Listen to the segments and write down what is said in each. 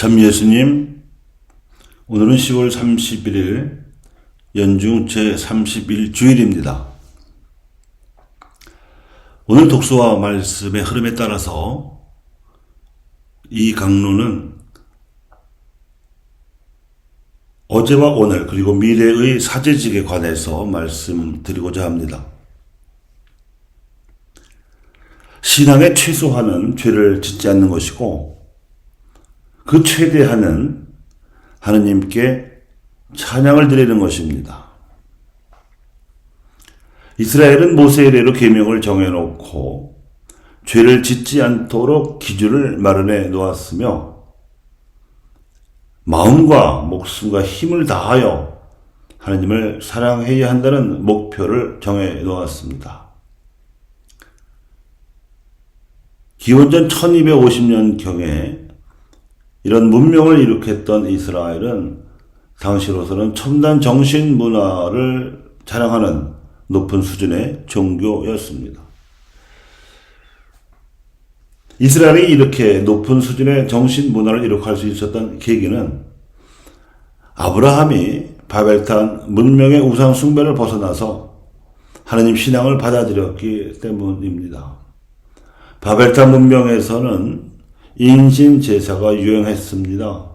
참 예수님, 오늘은 10월 31일 연중 제31주일입니다. 오늘 독서와 말씀의 흐름에 따라서 이 강론은 어제와 오늘 그리고 미래의 사제직에 관해서 말씀드리고자 합니다. 신앙의 최소한은 죄를 짓지 않는 것이고 그 최대한은 하느님께 찬양을 드리는 것입니다. 이스라엘은 모세의 이래로 계명을 정해놓고 죄를 짓지 않도록 기준을 마련해 놓았으며 마음과 목숨과 힘을 다하여 하느님을 사랑해야 한다는 목표를 정해 놓았습니다. 기원전 1250년경에 이런 문명을 일으켰던 이스라엘은 당시로서는 첨단 정신 문화를 자랑하는 높은 수준의 종교였습니다. 이스라엘이 이렇게 높은 수준의 정신 문화를 이룩할 수 있었던 계기는 아브라함이 바벨탑 문명의 우상 숭배를 벗어나서 하느님 신앙을 받아들였기 때문입니다. 바벨탑 문명에서는 인신 제사가 유행했습니다.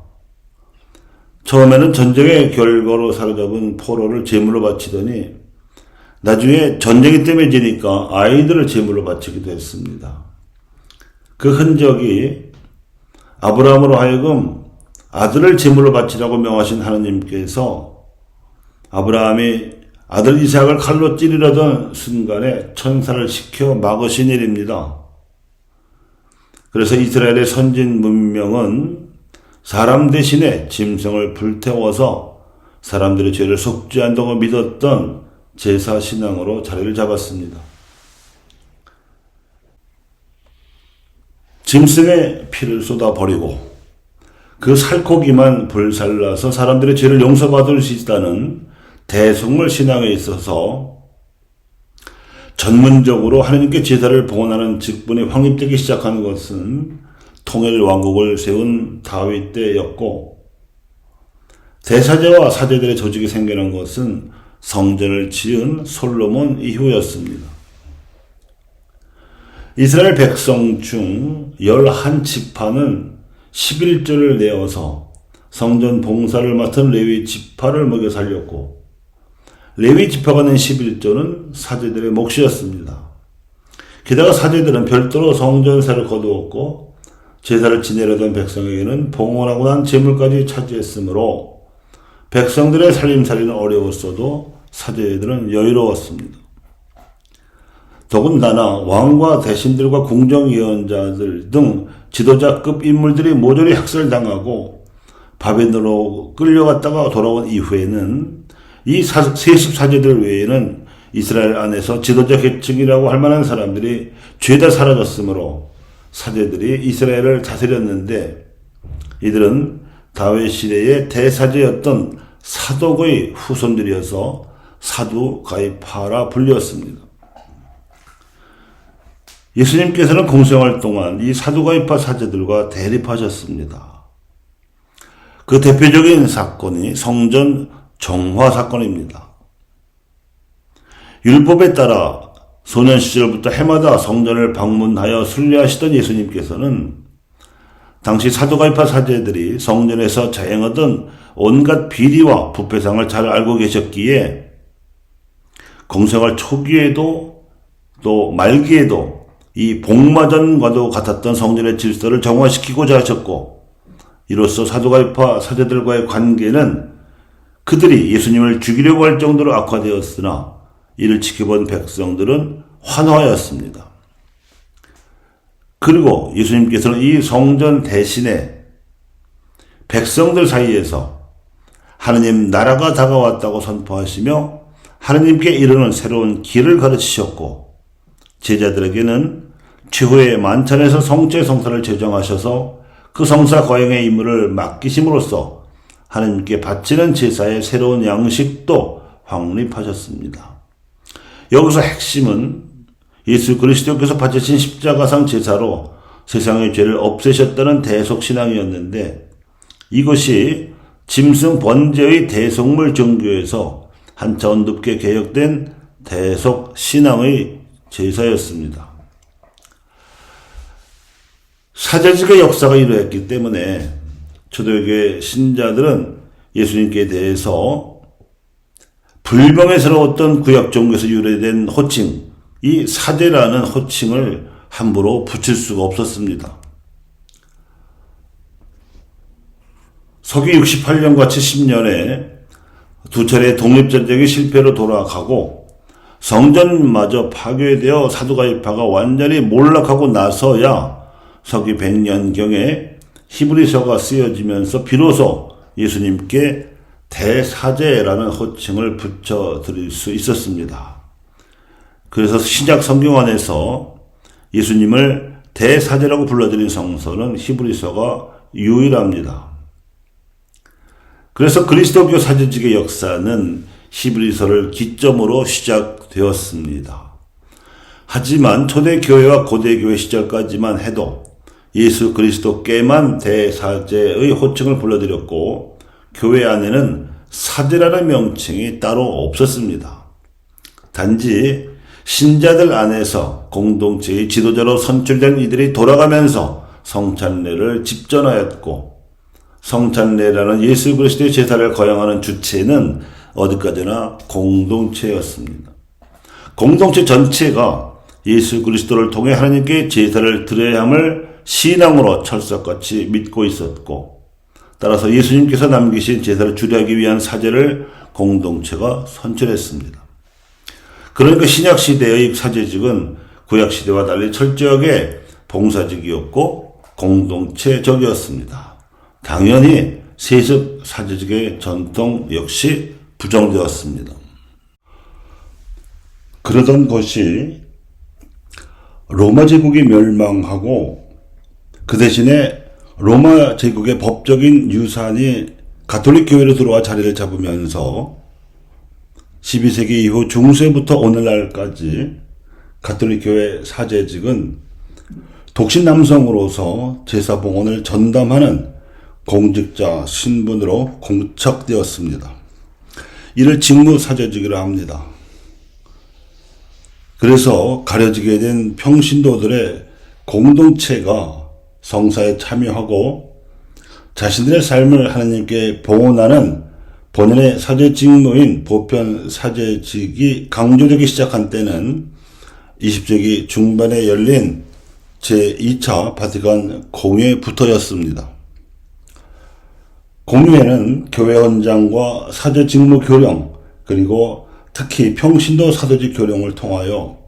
처음에는 전쟁의 결과로 사로잡은 포로를 제물로 바치더니 나중에 전쟁이 때문에 지니까 아이들을 제물로 바치기도 했습니다. 그 흔적이 아브라함으로 하여금 아들을 제물로 바치라고 명하신 하느님께서 아브라함이 아들 이삭을 칼로 찌르려던 순간에 천사를 시켜 막으신 일입니다. 그래서 이스라엘의 선진 문명은 사람 대신에 짐승을 불태워서 사람들의 죄를 속죄한다고 믿었던 제사 신앙으로 자리를 잡았습니다. 짐승의 피를 쏟아버리고 그 살코기만 불살라서 사람들의 죄를 용서받을 수 있다는 대속물 신앙에 있어서 전문적으로 하느님께 제사를 봉헌하는 직분이 확립되기 시작한 것은 통일 왕국을 세운 다윗 때였고 대사제와 사제들의 조직이 생겨난 것은 성전을 지은 솔로몬 이후였습니다. 이스라엘 백성 중 11지파는 11조를 내어서 성전 봉사를 맡은 레위 지파를 먹여 살렸고 레위 지파가 낸 11조는 사제들의 몫이었습니다. 게다가 사제들은 별도로 성전세를 거두었고 제사를 지내려던 백성에게는 봉헌하고 난 재물까지 차지했으므로 백성들의 살림살이는 어려웠어도 사제들은 여유로웠습니다. 더군다나 왕과 대신들과 궁정예언자들 등 지도자급 인물들이 모조리 학살당하고 바벨론으로 끌려갔다가 돌아온 이후에는 이 세습 사제들 외에는 이스라엘 안에서 지도자 계층이라고 할 만한 사람들이 죄다 사라졌으므로 사제들이 이스라엘을 다스렸는데 이들은 다윗 시대의 대사제였던 사독의 후손들이어서 사두가이파라 불렸습니다. 예수님께서는 공생활 동안 이 사두가이파 사제들과 대립하셨습니다. 그 대표적인 사건이 성전 정화 사건입니다. 율법에 따라 소년 시절부터 해마다 성전을 방문하여 순례하시던 예수님께서는 당시 사두가이파 사제들이 성전에서 자행하던 온갖 비리와 부패상을 잘 알고 계셨기에 공생활 초기에도 또 말기에도 이 복마전과도 같았던 성전의 질서를 정화시키고자 하셨고 이로써 사두가이파 사제들과의 관계는 그들이 예수님을 죽이려고 할 정도로 악화되었으나 이를 지켜본 백성들은 환호하였습니다. 그리고 예수님께서는 이 성전 대신에 백성들 사이에서 하느님 나라가 다가왔다고 선포하시며 하느님께 이르는 새로운 길을 가르치셨고 제자들에게는 최후의 만찬에서 성죄 성사를 제정하셔서 그 성사 거행의 임무를 맡기심으로써 하느님께 바치는 제사의 새로운 양식도 확립하셨습니다. 여기서 핵심은 예수 그리스도께서 바치신 십자가상 제사로 세상의 죄를 없애셨다는 대속신앙이었는데 이것이 짐승 번제의 대속물 종교에서 한 차원 높게 개혁된 대속 신앙의 제사였습니다. 사제직의 역사가 이루어졌기 때문에 초대교회 신자들은 예수님께 대해서 불명예스러웠던 구약 종교에서 유래된 호칭, 이 사제라는 호칭을 함부로 붙일 수가 없었습니다. 서기 68년과 70년에 두 차례 독립전쟁이 실패로 돌아가고 성전마저 파괴되어 사두가이파가 완전히 몰락하고 나서야 서기 100년경에 히브리서가 쓰여지면서 비로소 예수님께 대사제라는 호칭을 붙여드릴 수 있었습니다. 그래서 신약 성경 안에서 예수님을 대사제라고 불러드린 성서는 히브리서가 유일합니다. 그래서 그리스도교 사제직의 역사는 히브리서를 기점으로 시작되었습니다. 하지만 초대교회와 고대교회 시절까지만 해도 예수 그리스도께만 대사제의 호칭을 불러드렸고 교회 안에는 사제라는 명칭이 따로 없었습니다. 단지 신자들 안에서 공동체의 지도자로 선출된 이들이 돌아가면서 성찬례를 집전하였고 성찬례라는 예수 그리스도의 제사를 거행하는 주체는 어디까지나 공동체였습니다. 공동체 전체가 예수 그리스도를 통해 하나님께 제사를 드려야 함을 신앙으로 철석같이 믿고 있었고 따라서 예수님께서 남기신 제사를 주례하기 위한 사제를 공동체가 선출했습니다. 그러니까 신약시대의 사제직은 구약시대와 달리 철저하게 봉사직이었고 공동체적이었습니다. 당연히 세습 사제직의 전통 역시 부정되었습니다. 그러던 것이 로마 제국이 멸망하고 그 대신에 로마 제국의 법적인 유산이 가톨릭 교회로 들어와 자리를 잡으면서 12세기 이후 중세부터 오늘날까지 가톨릭 교회 사제직은 독신 남성으로서 제사 봉헌을 전담하는 공직자 신분으로 공착되었습니다. 이를 직무 사제직이라 합니다. 그래서 가려지게 된 평신도들의 공동체가 성사에 참여하고 자신들의 삶을 하나님께 봉헌하는 본연의 사제 직무인 보편 사제직이 강조되기 시작한 때는 20세기 중반에 열린 제2차 바티칸 공회부터였습니다. 공회는 교회 헌장과 사제 직무 교령 그리고 특히 평신도 사도직 교령을 통하여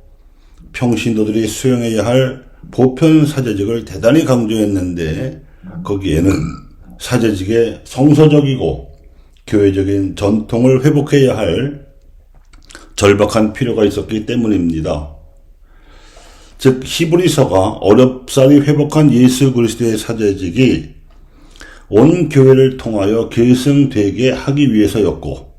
평신도들이 수행해야 할 보편 사제직을 대단히 강조했는데 거기에는 사제직의 성서적이고 교회적인 전통을 회복해야 할 절박한 필요가 있었기 때문입니다. 즉 히브리서가 어렵사리 회복한 예수 그리스도의 사제직이 온 교회를 통하여 계승되게 하기 위해서였고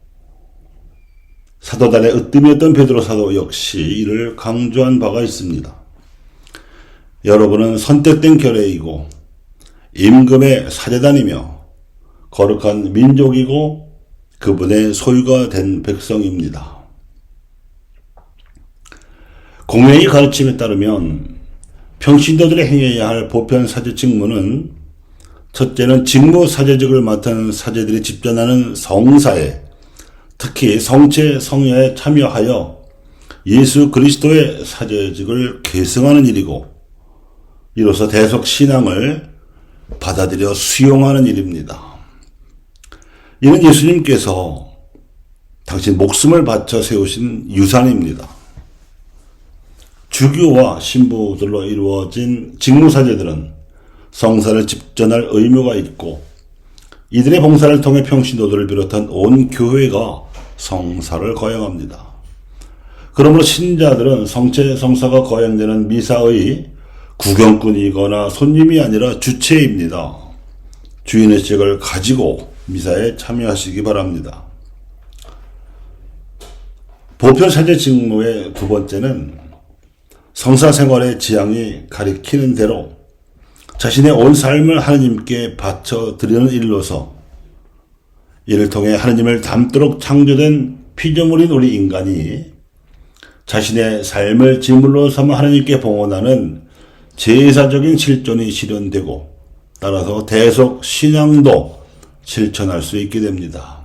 사도단의 으뜸이었던 베드로 사도 역시 이를 강조한 바가 있습니다. 여러분은 선택된 결례이고 임금의 사제단이며 거룩한 민족이고 그분의 소유가 된 백성입니다. 공회의 가르침에 따르면 평신도들이 행해야 할 보편 사제 직무는 첫째는 직무 사제직을 맡은 사제들이 집전하는 성사에 특히 성체 성야에 참여하여 예수 그리스도의 사제직을 계승하는 일이고 이로써 대속 신앙을 받아들여 수용하는 일입니다. 이는 예수님께서 당신 목숨을 바쳐 세우신 유산입니다. 주교와 신부들로 이루어진 직무사제들은 성사를 집전할 의무가 있고 이들의 봉사를 통해 평신도들을 비롯한 온 교회가 성사를 거행합니다. 그러므로 신자들은 성체 성사가 거행되는 미사의 구경꾼이거나 손님이 아니라 주체입니다. 주인의식을 가지고 미사에 참여하시기 바랍니다. 보편 사제 직무의 두 번째는 성사생활의 지향이 가리키는 대로 자신의 온 삶을 하나님께 바쳐드리는 일로서 이를 통해 하나님을 닮도록 창조된 피조물인 우리 인간이 자신의 삶을 제물로 삼아 하나님께 봉헌하는 제사적인 실존이 실현되고 따라서 대속 신앙도 실천할 수 있게 됩니다.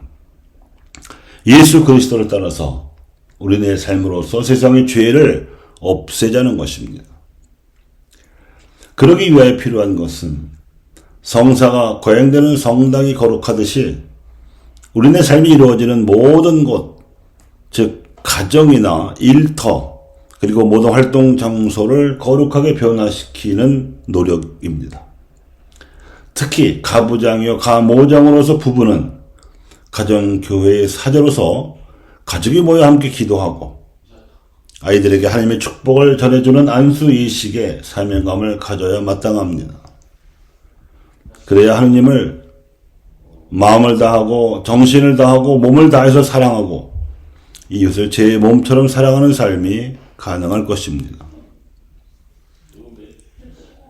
예수 그리스도를 따라서 우리의 삶으로서 세상의 죄를 없애자는 것입니다. 그러기 위하여 필요한 것은 성사가 거행되는 성당이 거룩하듯이 우리의 삶이 이루어지는 모든 곳, 즉 가정이나 일터, 그리고 모든 활동 장소를 거룩하게 변화시키는 노력입니다. 특히 가부장이요 가모장으로서 부부는 가정교회의 사제로서 가족이 모여 함께 기도하고 아이들에게 하나님의 축복을 전해주는 안수이식의 사명감을 가져야 마땅합니다. 그래야 하나님을 마음을 다하고 정신을 다하고 몸을 다해서 사랑하고 이웃을 제 몸처럼 사랑하는 삶이 가능할 것입니다.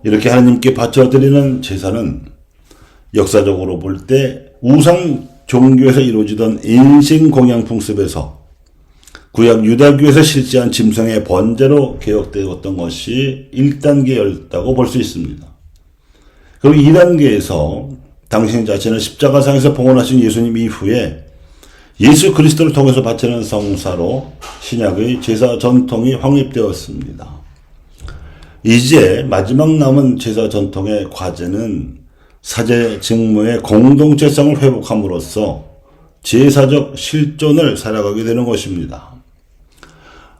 이렇게 하나님께 바쳐드리는 제사는 역사적으로 볼 때 우상 종교에서 이루어지던 인신 공양 풍습에서 구약 유다교에서 실시한 짐승의 번제로 개혁되었던 것이 1단계였다고 볼 수 있습니다. 그리고 2단계에서 당신 자신을 십자가상에서 봉헌하신 예수님 이후에 예수 그리스도를 통해서 바치는 성사로 신약의 제사 전통이 확립되었습니다. 이제 마지막 남은 제사 전통의 과제는 사제 직무의 공동체성을 회복함으로써 제사적 실존을 살아가게 되는 것입니다.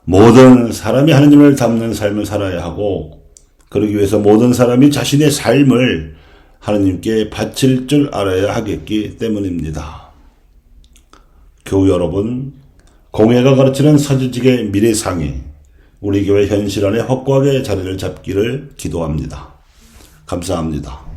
모든 사람이 하나님을 닮는 삶을 살아야 하고 그러기 위해서 모든 사람이 자신의 삶을 하나님께 바칠 줄 알아야 하겠기 때문입니다. 교우 여러분, 공예가 가르치는 사제직의 미래상이 우리 교회 현실 안에 확고하게 자리를 잡기를 기도합니다. 감사합니다.